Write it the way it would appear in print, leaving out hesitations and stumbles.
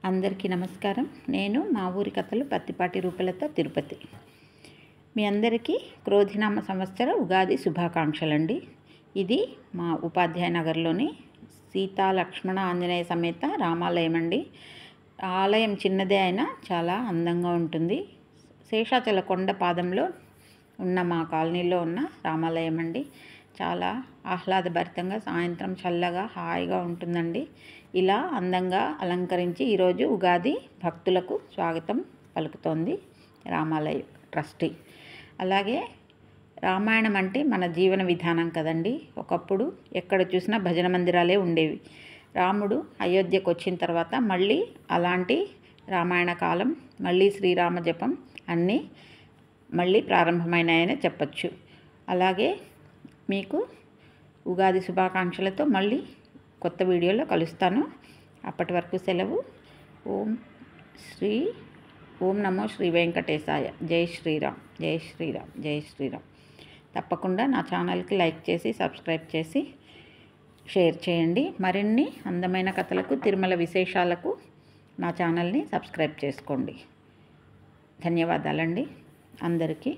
అందరికీ నమస్కారం. నేను మా ఊరి కథలు పత్తిపాటి రూపలత తిరుపతి. మీ అందరికీ క్రోధినామ సంవత్సర ఉగాది శుభాకాంక్షలండి. ఇది మా ఉపాధ్యాయ నగర్లోని సీతా లక్ష్మణ ఆంజనేయ సమేత రామాలయం అండి. ఆలయం చిన్నదే అయినా చాలా అందంగా ఉంటుంది. శేషాచల కొండ పాదంలో ఉన్న మా కాలనీలో ఉన్న రామాలయం అండి. చాలా ఆహ్లాదభరితంగా సాయంత్రం చల్లగా హాయిగా ఉంటుందండి. ఇలా అందంగా అలంకరించి ఈరోజు ఉగాది భక్తులకు స్వాగతం పలుకుతోంది రామాలయం ట్రస్టీ. అలాగే రామాయణం అంటే మన జీవన విధానం కదండి. ఒకప్పుడు ఎక్కడ చూసినా భజన మందిరాలే ఉండేవి. రాముడు అయోధ్యకు వచ్చిన తర్వాత మళ్ళీ అలాంటి రామాయణ కాలం, మళ్ళీ శ్రీరామ జపం అన్నీ మళ్ళీ ప్రారంభమైనాయనే చెప్పచ్చు. అలాగే మీకు ఉగాది శుభాకాంక్షలతో మళ్ళీ కొత్త వీడియోలో కలుస్తాను. అప్పటి వరకు సెలవు. ఓం నమో శ్రీ వెంకటేశాయ. జై శ్రీరామ్, జై శ్రీరామ్, జై శ్రీరామ్. తప్పకుండా నా ఛానల్కి లైక్ చేసి సబ్స్క్రైబ్ చేసి షేర్ చేయండి. మరిన్ని అందమైన కథలకు, తిరుమల విశేషాలకు నా ఛానల్ని సబ్స్క్రైబ్ చేసుకోండి. ధన్యవాదాలండి అందరికీ.